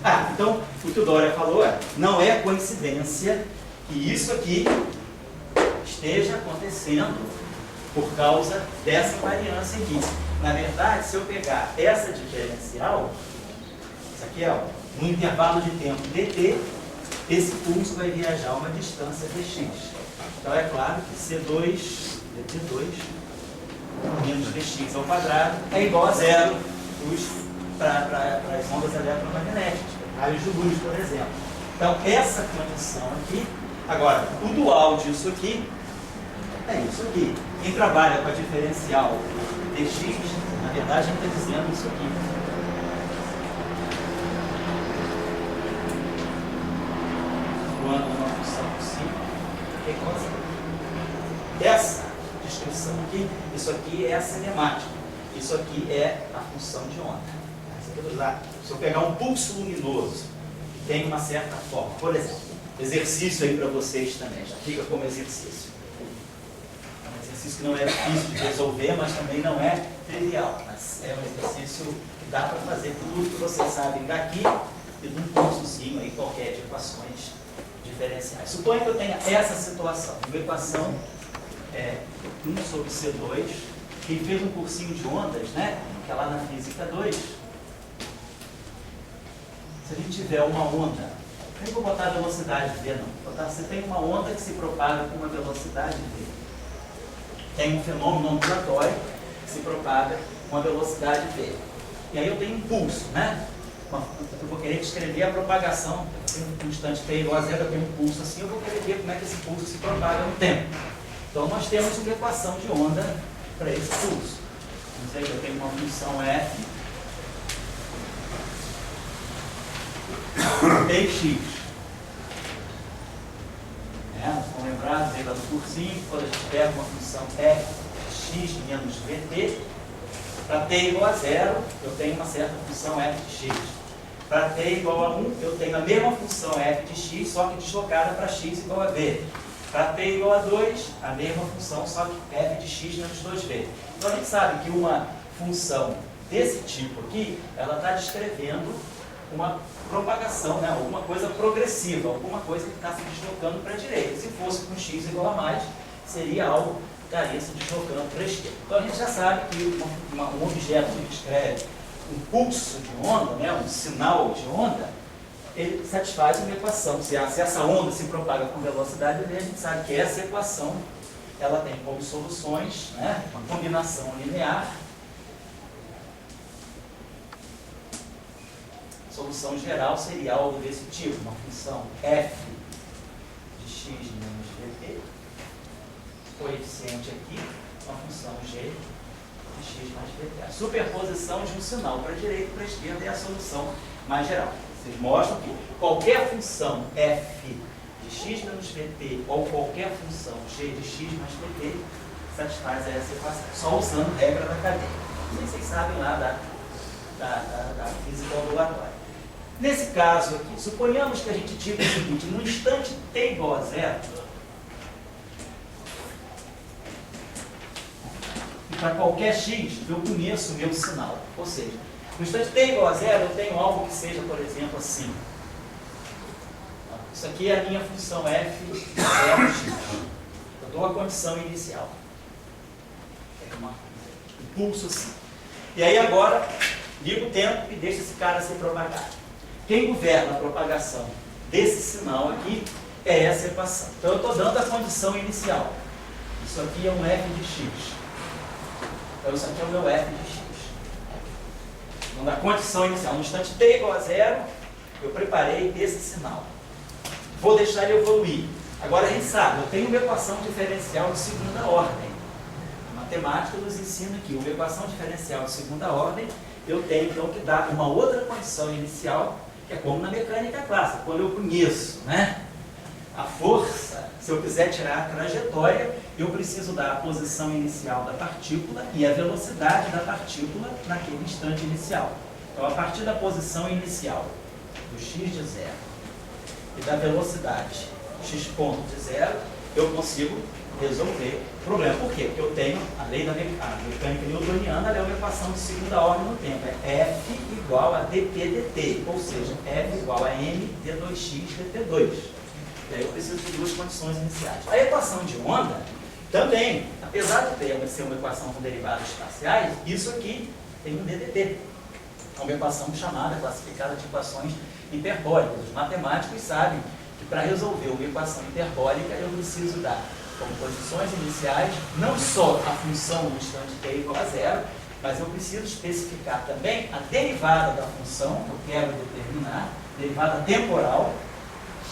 coisa. Então, o que o Dória falou é, não é coincidência que isso aqui esteja acontecendo por causa dessa variância aqui. Na verdade, se eu pegar essa diferencial, isso aqui é, ó, no intervalo de tempo dt, esse pulso vai viajar uma distância dx. Então é claro que C2 dt2 menos dx ao quadrado é igual a zero para as ondas eletromagnéticas, raios de luz, por exemplo. Então essa condição aqui, agora, o dual disso aqui é isso aqui. Quem trabalha com a diferencial dx, na verdade, a gente está dizendo isso aqui. Quando uma função possível, essa descrição aqui, isso aqui é a cinemática, isso aqui é a função de onda. Se eu pegar um pulso luminoso que tem uma certa forma, por exemplo, exercício aí para vocês também, já fica como exercício. É um exercício que não é difícil de resolver, mas também não é trivial. Mas é um exercício que dá para fazer tudo que vocês sabem daqui e de um pulsozinho aí qualquer de equações diferenciais. Suponha que eu tenha essa situação, uma equação 1 sobre C2, quem fez um cursinho de ondas, né, que é lá na Física 2, se a gente tiver uma onda, nem vou botar a velocidade V não, você tem uma onda que se propaga com uma velocidade V. Tem um fenômeno ondulatório que se propaga com uma velocidade V. E aí eu tenho um pulso, né? Eu vou querer descrever a propagação, um instante t igual a zero, eu tenho um pulso assim, eu vou querer ver como é que esse pulso se propaga no tempo. Então nós temos uma equação de onda para esse pulso. Vamos dizer que eu tenho uma função f dx. Estão lembrados aí lá do cursinho, quando a gente pega uma função f de x menos vt, para t igual a zero, eu tenho uma certa função f de x. Para t igual a 1, eu tenho a mesma função f de x, só que deslocada para x igual a v. Para t igual a 2, a mesma função, só que f de x menos 2v. Então a gente sabe que uma função desse tipo aqui, ela está descrevendo uma propagação, né? Alguma coisa progressiva, alguma coisa que está se deslocando para a direita. Se fosse com x igual a mais, seria algo que estaria se deslocando para a esquerda. Então a gente já sabe que um objeto que descreve um pulso de onda, né? Um sinal de onda, ele satisfaz uma equação. Se essa onda se propaga com velocidade v, a gente sabe que essa equação ela tem como soluções, né? Uma combinação linear. A solução geral seria algo desse tipo, uma função f de x menos vt, coeficiente aqui, uma função g de x mais vt. A superposição de um sinal para a direita e para a esquerda é a solução mais geral. Vocês mostram que qualquer função f de x menos vt ou qualquer função g de x mais vt satisfaz essa equação, só usando regra da cadeia. Não sei se vocês sabem lá da física ondulatória. Nesse caso aqui, suponhamos que a gente diga o seguinte, no instante t igual a zero, e para qualquer x, eu conheço o meu sinal. Ou seja, no instante t igual a zero, eu tenho algo que seja, por exemplo, assim. Isso aqui é a minha função f de 0x. Eu dou a condição inicial. É um pulso assim. E aí agora, ligo o tempo e deixo esse cara se propagar. Quem governa a propagação desse sinal aqui é essa equação. Então eu estou dando a condição inicial. Isso aqui é um f de x. Então isso aqui é o meu f de x. Então, na condição inicial, no instante t igual a zero, eu preparei esse sinal. Vou deixar ele evoluir. Agora a gente sabe, eu tenho uma equação diferencial de segunda ordem. A matemática nos ensina aqui, uma equação diferencial de segunda ordem, eu tenho então que dar uma outra condição inicial, que é como na mecânica clássica, quando eu conheço, né, a força, se eu quiser tirar a trajetória, eu preciso dar a posição inicial da partícula e a velocidade da partícula naquele instante inicial. Então, a partir da posição inicial do x de zero e da velocidade x ponto de zero, eu consigo resolver o problema. Por quê? Porque eu tenho a lei da mecânica newtoniana, ela é uma equação de segunda ordem no tempo. É F igual a dp dt, ou seja, F igual a m d2x dt2. E aí eu preciso de duas condições iniciais. A equação de onda também, apesar de ser uma equação com derivadas espaciais, isso aqui tem um ddt. É uma equação chamada, classificada de equações hiperbólicas. Os matemáticos sabem que para resolver uma equação hiperbólica eu preciso dar como condições iniciais não só a função no instante t igual a zero, mas eu preciso especificar também a derivada da função que eu quero determinar, derivada temporal,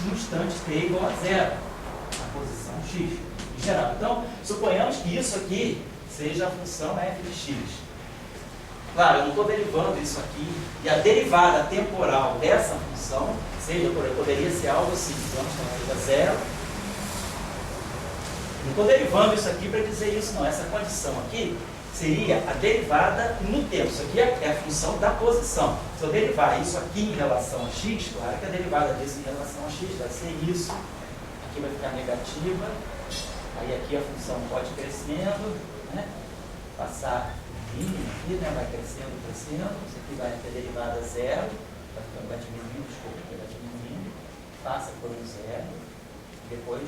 no instante t igual a zero, na posição x em geral. Então, suponhamos que isso aqui seja a função f de x. Claro, eu não estou derivando isso aqui, e a derivada temporal dessa função poderia ser algo assim, vamos chamar de zero. Não estou derivando isso aqui para dizer isso, não. Essa condição aqui seria a derivada no tempo. Isso aqui é a função da posição. Se eu derivar isso aqui em relação a x, claro que a derivada disso em relação a x vai ser isso. Aqui vai ficar negativa. Aí aqui a função pode ir crescendo, né? Passar aqui, né? Vai crescendo, crescendo. Isso aqui vai ter derivada zero. Vai diminuindo, desculpa, vai diminuindo. Passa por um zero. Depois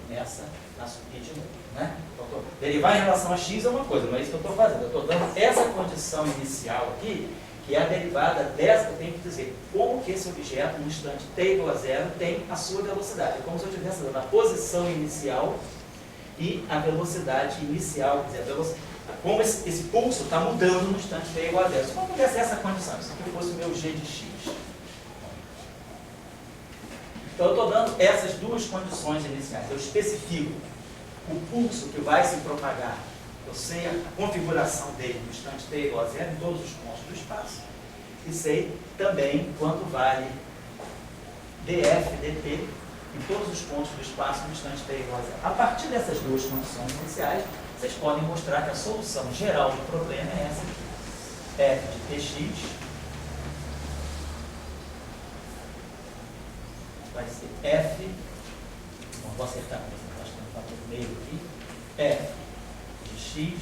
começa a subir de novo, né? Então, derivar em relação a x é uma coisa, não é isso que eu estou fazendo. Eu estou dando essa condição inicial aqui, que é a derivada dessa, eu tenho que dizer como que esse objeto, no instante t igual a zero, tem a sua velocidade. É como se eu estivesse dando a posição inicial e a velocidade inicial, quer dizer, como esse pulso está mudando no instante t igual a zero. Se eu tivesse essa condição, se aqui fosse o meu g de x. Então, eu estou dando essas duas condições iniciais. Eu especifico o pulso que vai se propagar. Eu sei a configuração dele no instante t igual a zero em todos os pontos do espaço. E sei também quanto vale df dt em todos os pontos do espaço no instante t igual a zero. A partir dessas duas condições iniciais, vocês podem mostrar que a solução geral do problema é essa aqui. F de tx vai ser F, não vou acertar, acho que não está no meio aqui, F de x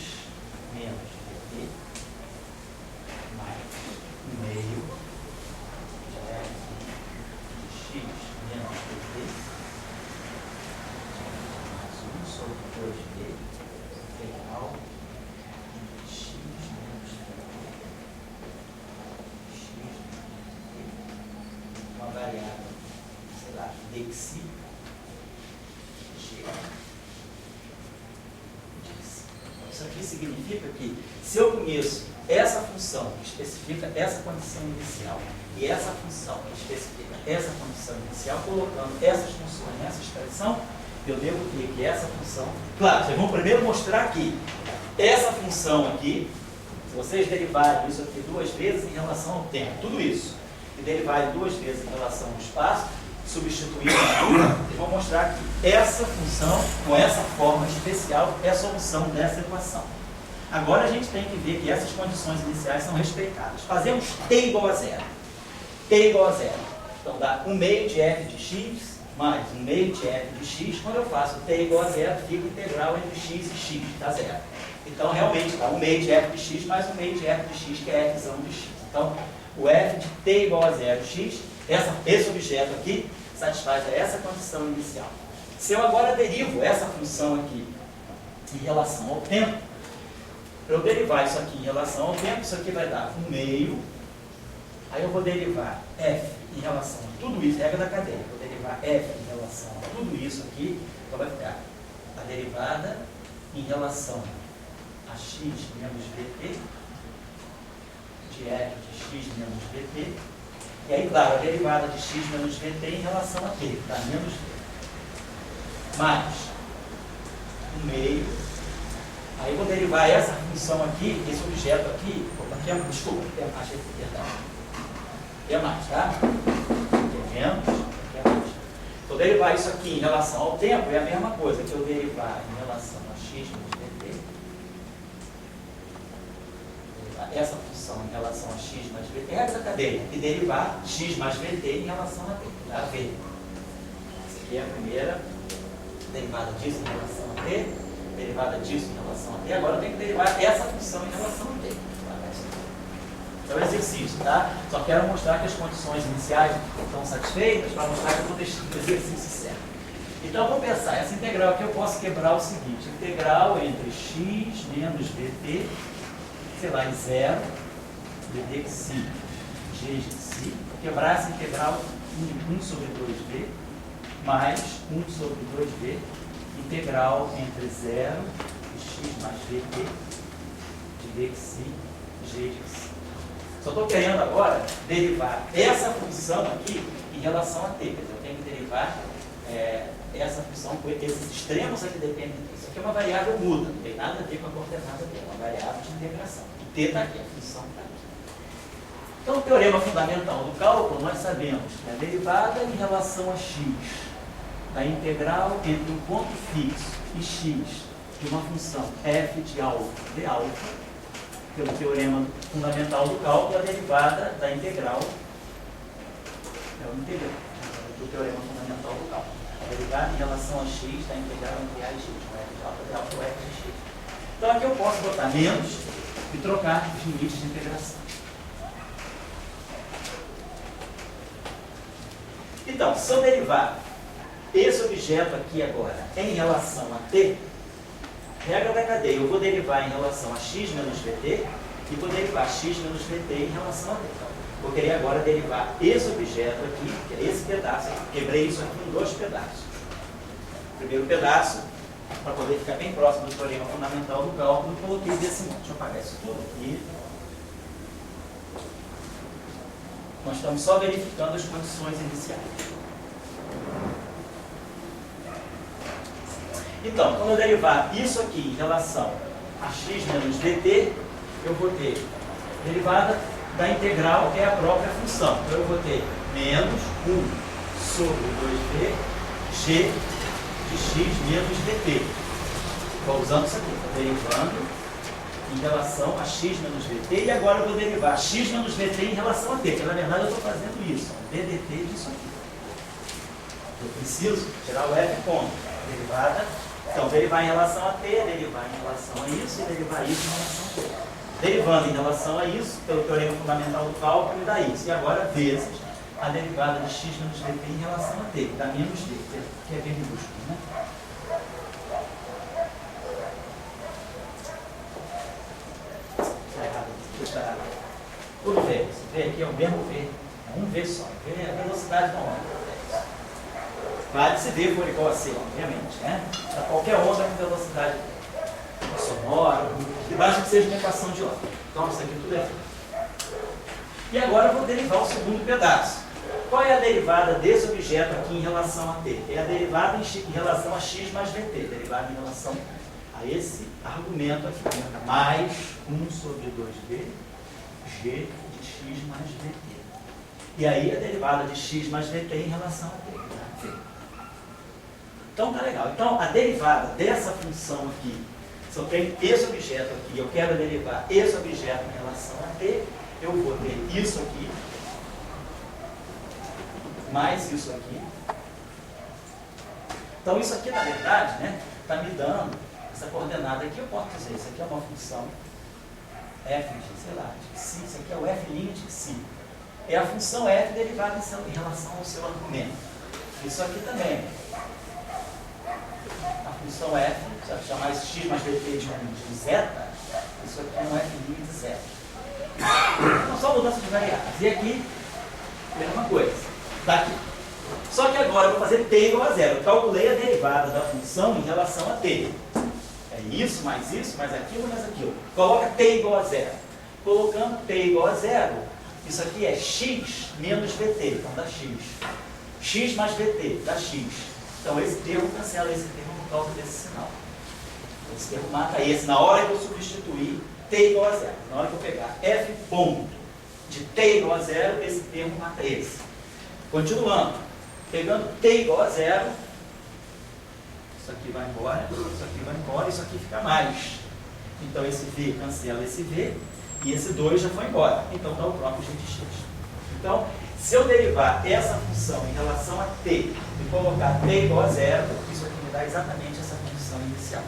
menos dt mais 1 meio de F de x menos dt mais 1 sobre 2d integral de x menos dt, uma variável dxi g. Isso aqui significa que se eu conheço essa função que especifica essa condição inicial e essa função que especifica essa condição inicial, colocando essas funções nessa expressão, eu devo ter que essa função... Claro, vocês vão primeiro mostrar aqui. Essa função aqui, se vocês derivarem isso aqui duas vezes em relação ao tempo, tudo isso, e derivarem duas vezes em relação ao espaço, substituindo aqui, vou mostrar que essa função, com essa forma especial, é a solução dessa equação. Agora a gente tem que ver que essas condições iniciais são respeitadas. Fazemos t igual a zero. T igual a zero. Então dá 1 meio de f de x mais 1 meio de f de x. Quando eu faço t igual a zero, fica integral entre x e x, dá zero. Então realmente dá 1 meio de f de x mais 1 meio de f de x, que é f de x. Então o f de t igual a zero x, esse objeto aqui, satisfaz essa condição inicial. Se eu agora derivo essa função aqui em relação ao tempo, para eu derivar isso aqui em relação ao tempo, isso aqui vai dar 1 meio, aí eu vou derivar f em relação a tudo isso, regra da cadeia, eu vou derivar f em relação a tudo isso aqui, então vai ficar a derivada em relação a x menos vt, de f de x menos vt, e aí, claro, a derivada de x menos vt em relação a t, dá menos v. Mais 1 meio. Aí eu vou derivar essa função aqui, esse objeto aqui, aqui é, desculpa, aqui é mais, perdão. Aqui é mais, tá? Aqui é menos, aqui é mais. Então, derivar isso aqui em relação ao tempo é a mesma coisa que eu derivar em relação a x menos vt. Essa função em relação a x mais vt é essa cadeia, e derivar x mais vt em relação a t, a v. Essa aqui é a primeira derivada disso em relação a t, derivada disso em relação a t, agora eu tenho que derivar essa função em relação a t. Então é exercício, tá? Só quero mostrar que as condições iniciais estão satisfeitas para mostrar que eu estou deixando o exercício certo. Então vamos pensar, essa integral aqui eu posso quebrar o seguinte, integral entre x menos dt, sei lá, em 0, dd de si, g de si, quebrar essa integral em 1 sobre 2b, mais 1 sobre 2b, integral entre 0 e x mais dt, de d de si, g de si. Só estou querendo agora derivar essa função aqui em relação a t. Quer dizer, eu tenho que derivar essa função com esses extremos aqui dependem disso. Isso aqui é uma variável muda, não tem nada a ver com a coordenada dela, é uma variável de integração. O t está aqui, a função está aqui. Então, o teorema fundamental do cálculo, nós sabemos que a derivada em relação a x da integral entre um ponto fixo e x de uma função f de alfa de alfa, pelo teorema fundamental do cálculo, a derivada da integral é o integral do teorema fundamental do cálculo. A derivada em relação a x da integral entre a e x, f de alfa de alfa ou f de x. Então aqui eu posso botar menos e trocar os limites de integração. Então, se eu derivar esse objeto aqui agora em relação a t, regra da cadeia, eu vou derivar em relação a x menos vt e vou derivar x menos vt em relação a t. Então, vou querer agora derivar esse objeto aqui, que é esse pedaço aqui. Quebrei isso aqui em 2 pedaços. O primeiro pedaço, para poder ficar bem próximo do teorema fundamental do cálculo, eu coloquei desse modo. Deixa eu apagar isso tudo aqui. Nós estamos só verificando as condições iniciais. Então, quando eu derivar isso aqui em relação a x menos dt, eu vou ter derivada da integral, que é a própria função. Então, eu vou ter menos 1 sobre 2b g de x menos dt. Estou usando isso aqui, estou derivando em relação a x menos dt, e agora eu vou derivar x menos dt em relação a t, porque na verdade eu estou fazendo isso, ddt disso aqui. Eu preciso tirar o f ponto, derivada. Então, derivar em relação a t, derivar em relação a isso e derivar isso em relação a t. Derivando em relação a isso, pelo teorema fundamental do cálculo, me dá isso. E agora, vezes a derivada de x menos dt em relação a t, que dá menos d, que é v minúsculo, né? Está errado, está errado. Tudo v. Esse v aqui é o mesmo v, é um v só. V é a velocidade da onda. Vale se v for igual a c, obviamente, né? Para qualquer onda com velocidade sonora, e basta que seja uma equação de onda. Então, isso aqui tudo é v. E agora eu vou derivar o segundo pedaço. Qual é a derivada desse objeto aqui em relação a t? É a derivada em relação a x mais vt, derivada em relação a esse argumento aqui, né? Mais 1 sobre 2b, g de x mais vt. E aí a derivada de x mais vt em relação a t, né? Então tá legal. Então a derivada dessa função aqui, se eu tenho esse objeto aqui, eu quero derivar esse objeto em relação a t, eu vou ter isso aqui, mais isso aqui. Então isso aqui, na verdade, né, está me dando essa coordenada aqui. Eu posso dizer, isso aqui é uma função f de, sei lá, de si, isso aqui é o f' de si. É a função f derivada em relação ao seu argumento. Isso aqui também. A função f, se eu chamar esse x mais dt de zeta, isso aqui é um f' de zeta. Então, só mudança de variáveis. E aqui, mesma coisa. Daqui. Só que agora eu vou fazer t igual a zero. Eu calculei a derivada da função em relação a t. É isso, mais aquilo, mais aquilo. Coloca t igual a zero. Colocando t igual a zero, isso aqui é x menos vt, então dá x. X mais vt, dá x. Então esse termo cancela esse termo por causa desse sinal. Esse termo mata esse. Na hora que eu substituir t igual a zero, na hora que eu pegar f ponto de t igual a zero, esse termo mata esse. Continuando, pegando t igual a zero, isso aqui vai embora, isso aqui vai embora, isso aqui fica mais. Então esse v cancela esse v, e esse 2 já foi embora. Então dá o próprio g de x. Então, se eu derivar essa função em relação a t e colocar t igual a zero, isso aqui me dá exatamente essa condição inicial.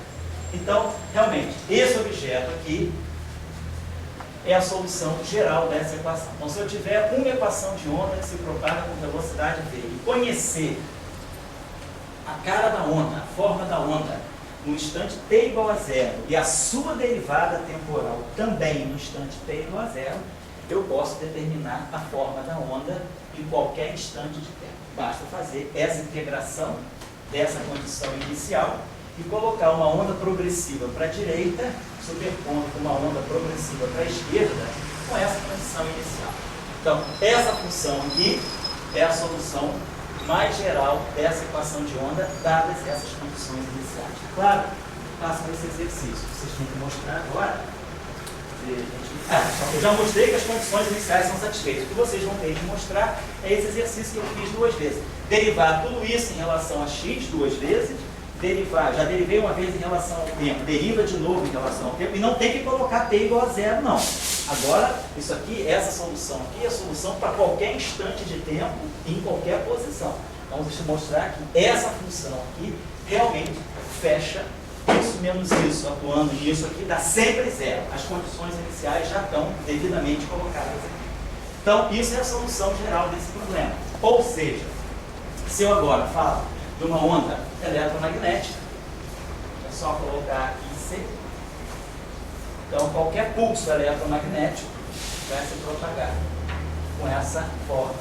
Então, realmente, esse objeto aqui é a solução geral dessa equação. Então, se eu tiver uma equação de onda que se propaga com velocidade v e conhecer a cara da onda, a forma da onda, no instante t igual a zero, e a sua derivada temporal também no instante t igual a zero, eu posso determinar a forma da onda em qualquer instante de tempo. Basta fazer essa integração dessa condição inicial e colocar uma onda progressiva para a direita, superpondo com uma onda progressiva para a esquerda, com essa condição inicial. Então, essa função aqui é a solução mais geral dessa equação de onda, dadas essas condições iniciais. Claro, façam esse exercício. Vocês têm que mostrar agora. Eu já mostrei que as condições iniciais são satisfeitas. O que vocês vão ter que mostrar é esse exercício que eu fiz duas vezes. Derivar tudo isso em relação a x duas vezes, já derivei uma vez em relação ao tempo, deriva de novo em relação ao tempo, e não tem que colocar t igual a zero, não. Agora, isso aqui, essa solução aqui é a solução para qualquer instante de tempo, em qualquer posição. Então, deixa eu mostrar que essa função aqui realmente fecha isso menos isso, atuando nisso aqui, dá sempre zero. As condições iniciais já estão devidamente colocadas aqui. Então, isso é a solução geral desse problema. Ou seja, se eu agora falo de uma onda eletromagnética, é só colocar aqui C. Então, qualquer pulso eletromagnético vai se propagar com essa forma.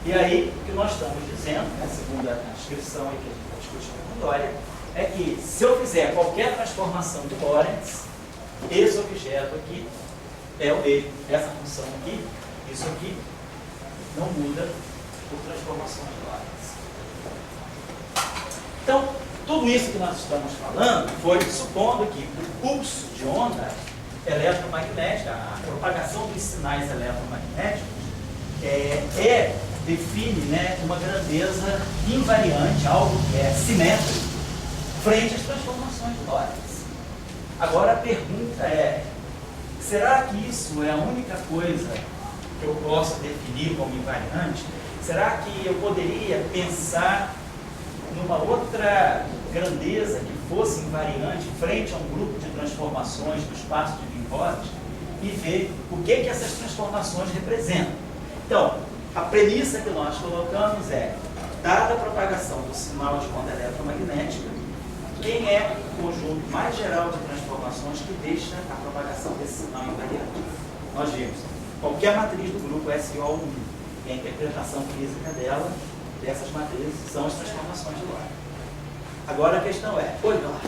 E aí, o que nós estamos dizendo, segundo a descrição aí que a gente está discutindo com Dória, é que se eu fizer qualquer transformação de Lorentz, esse objeto aqui é o mesmo. Essa função aqui, isso aqui, não muda por transformação de Lorentz. Então, tudo isso que nós estamos falando foi supondo que o pulso de onda eletromagnética, a propagação dos sinais eletromagnéticos, define, né, uma grandeza invariante, algo que é simétrico, frente às transformações de Lorentz. Agora a pergunta é, será que isso é a única coisa que eu posso definir como invariante? Será que eu poderia pensar numa outra grandeza que fosse invariante frente a um grupo de transformações do espaço de Wien-Rosses e ver o que essas transformações representam? Então, a premissa que nós colocamos é, dada a propagação do sinal de onda eletromagnética, quem é o conjunto mais geral de transformações que deixa a propagação desse sinal invariante? Nós vimos qualquer matriz do grupo SO1 e a interpretação física dela, dessas matrizes, são as transformações de Lorentz. Agora a questão é, olha lá,